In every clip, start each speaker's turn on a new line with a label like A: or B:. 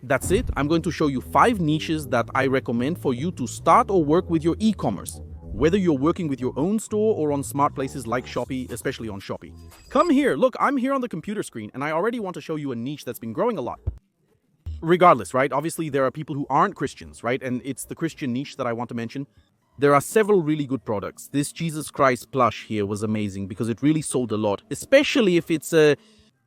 A: That's it. I'm going to show you 5 niches that I recommend for you to start or work with your e-commerce. Whether you're working with your own store or on smart places like Shopee, especially on Shopee. Come here, look, I'm here on the computer screen and I already want to show you a niche that's been growing a lot. Regardless, right? Obviously, there are people who aren't Christians, right? And it's the Christian niche that I want to mention. There are several really good products. This Jesus Christ plush here was amazing because it really sold a lot, especially if it's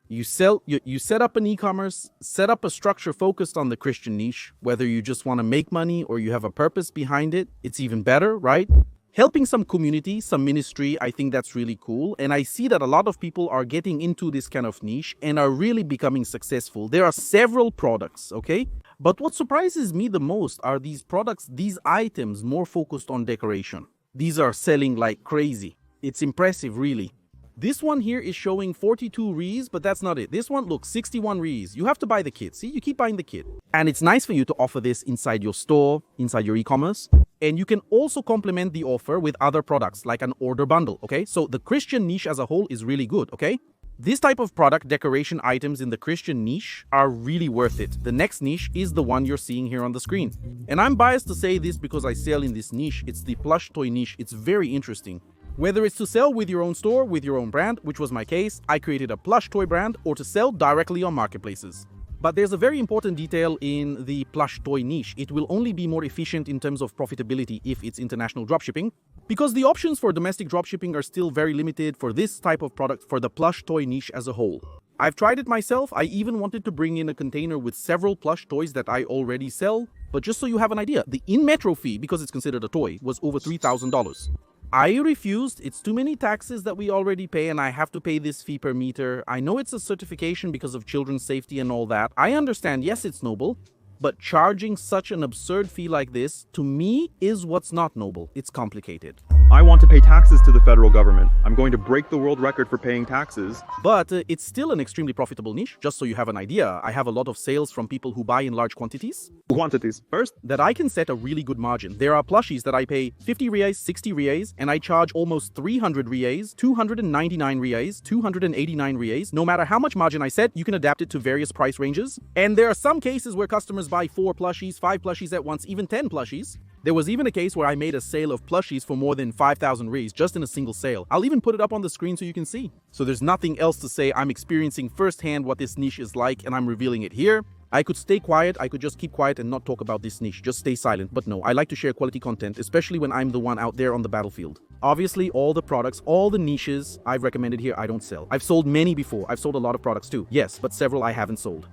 A: you set up an e-commerce, set up a structure focused on the Christian niche, whether you just want to make money or you have a purpose behind it, it's even better, right? Helping some community, some ministry, I think that's really cool. And I see that a lot of people are getting into this kind of niche and are really becoming successful. There are several products, okay? But what surprises me the most are these products, these items more focused on decoration. These are selling like crazy. It's impressive, really. This one here is showing 42 rees, but that's not it. This one, look, 61 rees. You have to buy the kit. See, you keep buying the kit. And it's nice for you to offer this inside your store, inside your e-commerce. And you can also complement the offer with other products like an order bundle, okay? So the Christian niche as a whole is really good, okay? This type of product, decoration items in the Christian niche are really worth it. The next niche is the one you're seeing here on the screen. And I'm biased to say this because I sell in this niche. It's the plush toy niche. It's very interesting. Whether it's to sell with your own store, with your own brand, which was my case, I created a plush toy brand, or to sell directly on marketplaces. But there's a very important detail in the plush toy niche. It will only be more efficient in terms of profitability if it's international dropshipping, because the options for domestic dropshipping are still very limited for this type of product for the plush toy niche as a whole. I've tried it myself. I even wanted to bring in a container with several plush toys that I already sell. But just so you have an idea, the in-metro fee, because it's considered a toy, was over $3,000. I refused. It's too many taxes that we already pay and I have to pay this fee per meter. I know it's a certification because of children's safety and all that. I understand, yes, it's noble, but charging such an absurd fee like this, to me, is what's not noble. It's complicated.
B: I want to pay taxes to the federal government. I'm going to break the world record for paying taxes.
A: But it's still an extremely profitable niche. Just so you have an idea, I have a lot of sales from people who buy in large quantities.
B: Quantities first?
A: That I can set a really good margin. There are plushies that I pay 50 reais, 60 reais, and I charge almost 300 reais, 299 reais, 289 reais. No matter how much margin I set, you can adapt it to various price ranges. And there are some cases where customers buy 4 plushies, 5 plushies at once, even 10 plushies. There was even a case where I made a sale of plushies for more than 5,000 reais just in a single sale. I'll even put it up on the screen so you can see. So there's nothing else to say. I'm experiencing firsthand what this niche is like and I'm revealing it here. I could stay quiet. I could just keep quiet and not talk about this niche. Just stay silent. But no, I like to share quality content, especially when I'm the one out there on the battlefield. Obviously, all the products, all the niches I've recommended here, I don't sell. I've sold many before. I've sold a lot of products too. Yes, but several I haven't sold.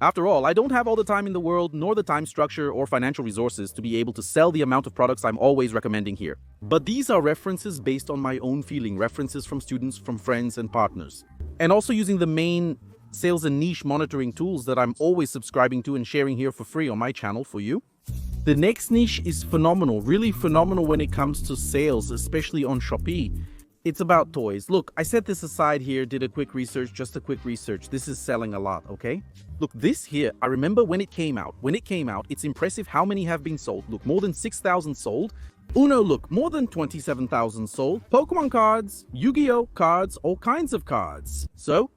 A: After all, I don't have all the time in the world, nor the time structure or financial resources to be able to sell the amount of products I'm always recommending here. But these are references based on my own feeling, references from students, from friends and partners. And also using the main sales and niche monitoring tools that I'm always subscribing to and sharing here for free on my channel for you. The next niche is phenomenal, really phenomenal when it comes to sales, especially on Shopee. It's about toys. Look, I set this aside here, did a quick research, just a quick research. This is selling a lot, okay? Look, this here, I remember when it came out. When it came out, it's impressive how many have been sold. Look, more than 6,000 sold. Uno, look, more than 27,000 sold. Pokemon cards, Yu-Gi-Oh cards, all kinds of cards. So,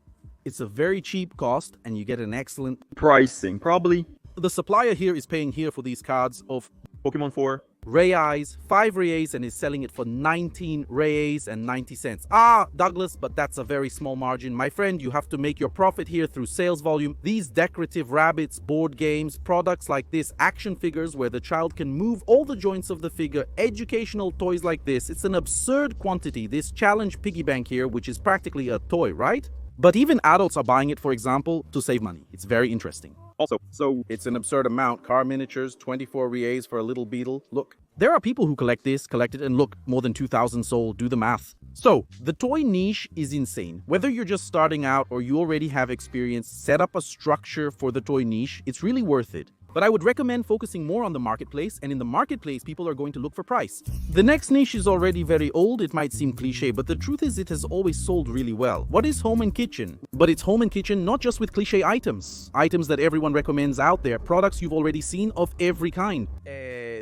A: it's a very cheap cost and you get an excellent
B: Pricing, probably.
A: The supplier here is paying here for these cards of
B: Pokemon 4.
A: reais, 5 reais, and is selling it for 19 reais and 90 cents. Ah, Douglas, but that's a very small margin. My friend, you have to make your profit here through sales volume. These decorative rabbits, board games, products like this, action figures where the child can move all the joints of the figure, educational toys like this. It's an absurd quantity. This challenge piggy bank here, which is practically a toy, right? But even adults are buying it, for example, to save money. It's very interesting.
B: Also, so
A: It's an absurd amount. Car miniatures, 24 reais for a little beetle. Look, there are people who collect it, and look, more than 2,000 sold. Do the math. So, the toy niche is insane. Whether you're just starting out or you already have experience, set up a structure for the toy niche. It's really worth it. But I would recommend focusing more on the marketplace, and in the marketplace, people are going to look for price. The next niche is already very old. It might seem cliche, but the truth is it has always sold really well. What is home and kitchen? But it's home and kitchen not just with cliche items. Items that everyone recommends out there. Products you've already seen of every kind.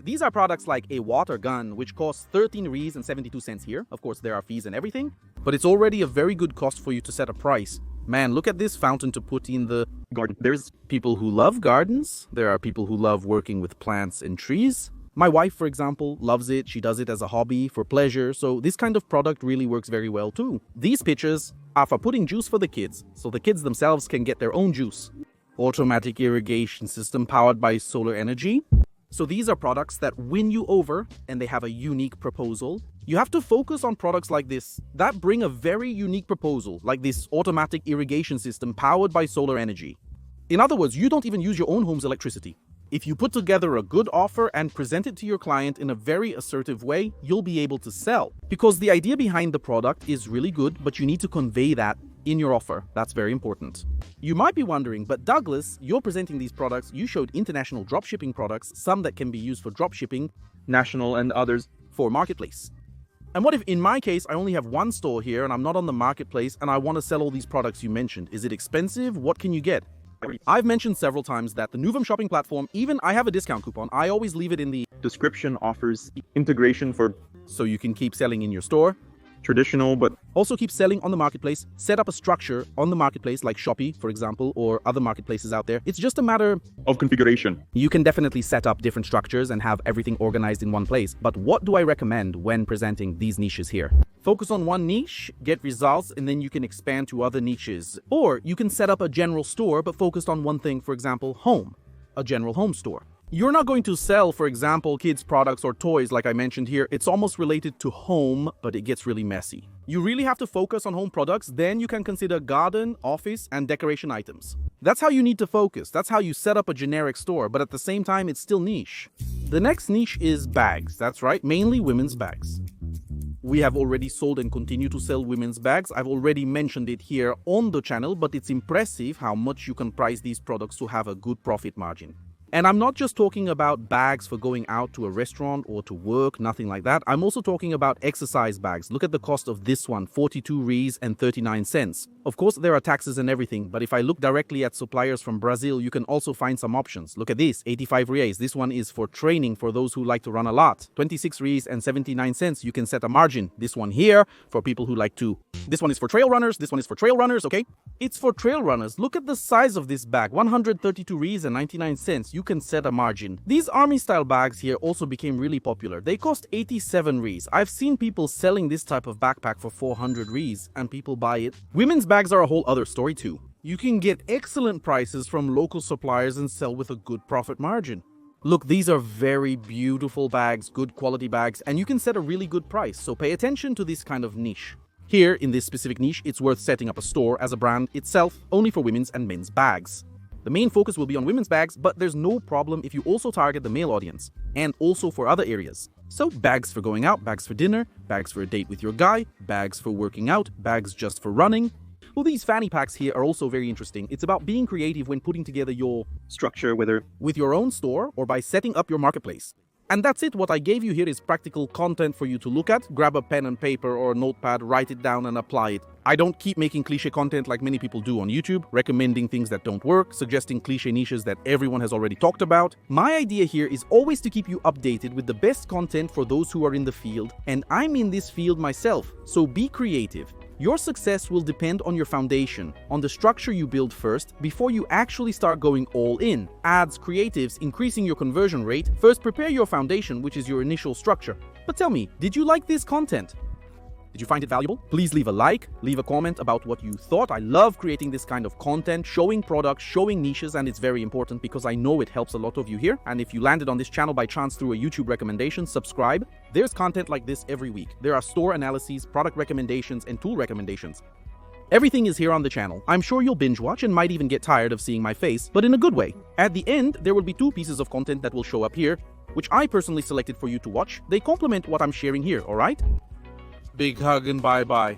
A: These are products like a water gun, which costs 13 reais and 72 cents here. Of course, there are fees and everything, but it's already a very good cost for you to set a price. Man, look at this fountain to put in the
B: garden. There's
A: people who love gardens. There are people who love working with plants and trees. My wife, for example, loves it. She does it as a hobby for pleasure. So this kind of product really works very well too. These pictures are for putting juice for the kids, so the kids themselves can get their own juice. Automatic irrigation system powered by solar energy. So these are products that win you over, and they have a unique proposal. You have to focus on products like this that bring a very unique proposal, like this automatic irrigation system powered by solar energy. In other words, you don't even use your own home's electricity. If you put together a good offer and present it to your client in a very assertive way, you'll be able to sell. Because the idea behind the product is really good, but you need to convey that in your offer. That's very important. You might be wondering, but Douglas, you're presenting these products. You showed international dropshipping products, some that can be used for dropshipping,
B: national and others
A: for marketplace. And what if in my case, I only have one store here and I'm not on the marketplace and I want to sell all these products you mentioned? Is it expensive? What can you get? I've mentioned several times that the Nuvum shopping platform, even I have a discount coupon. I always leave it in the
B: description, offers integration for
A: so you can keep selling in your store.
B: Traditional, but
A: also keep selling on the marketplace. Set up a structure on the marketplace like Shopee, for example, or other marketplaces out there. It's just a matter
B: of configuration.
A: You can definitely set up different structures and have everything organized in one place. But what do I recommend when presenting these niches here? Focus on one niche, get results, and then you can expand to other niches. Or you can set up a general store, but focused on one thing, for example, home, a general home store. You're not going to sell, for example, kids' products or toys like I mentioned here. It's almost related to home, but it gets really messy. You really have to focus on home products, then you can consider garden, office, and decoration items. That's how you need to focus. That's how you set up a generic store, but at the same time, it's still niche. The next niche is bags. That's right, mainly women's bags. We have already sold and continue to sell women's bags. I've already mentioned it here on the channel, but it's impressive how much you can price these products to have a good profit margin. And I'm not just talking about bags for going out to a restaurant or to work, nothing like that. I'm also talking about exercise bags. Look at the cost of this one, 42 reais and 39 cents. Of course, there are taxes and everything, but if I look directly at suppliers from Brazil, you can also find some options. Look at this, 85 reais. This one is for training for those who like to run a lot. 26 reais and 79 cents. You can set a margin. This one here for people who like to. This one is for trail runners. This one is for trail runners, okay? It's for trail runners. Look at the size of this bag, 132 reais and 99 cents. You can set a margin. These army style bags here also became really popular. They cost 87 reais. I've seen people selling this type of backpack for 400 reais and people buy it. Women's bags are a whole other story too. You can get excellent prices from local suppliers and sell with a good profit margin. Look, these are very beautiful bags, good quality bags, and you can set a really good price. So pay attention to this kind of niche. Here, in this specific niche, it's worth setting up a store as a brand itself, only for women's and men's bags. The main focus will be on women's bags, but there's no problem if you also target the male audience, and also for other areas. So bags for going out, bags for dinner, bags for a date with your guy, bags for working out, bags just for running. Well, these fanny packs here are also very interesting. It's about being creative when putting together your
B: structure, whether
A: with your own store or by setting up your marketplace. And that's it. What I gave you here is practical content for you to look at. Grab a pen and paper or a notepad, write it down and apply it. I don't keep making cliche content like many people do on YouTube, recommending things that don't work, suggesting cliche niches that everyone has already talked about. My idea here is always to keep you updated with the best content for those who are in the field, and I'm in this field myself, so be creative. Your success will depend on your foundation, on the structure you build first before you actually start going all in. Ads, creatives, increasing your conversion rate. First, prepare your foundation, which is your initial structure. But tell me, did you like this content? Did you find it valuable? Please leave a like, leave a comment about what you thought. I love creating this kind of content, showing products, showing niches, and it's very important because I know it helps a lot of you here. And if you landed on this channel by chance through a YouTube recommendation, subscribe. There's content like this every week. There are store analyses, product recommendations, and tool recommendations. Everything is here on the channel. I'm sure you'll binge watch and might even get tired of seeing my face, but in a good way. At the end, there will be 2 pieces of content that will show up here, which I personally selected for you to watch. They complement what I'm sharing here, alright? Big hug and bye-bye.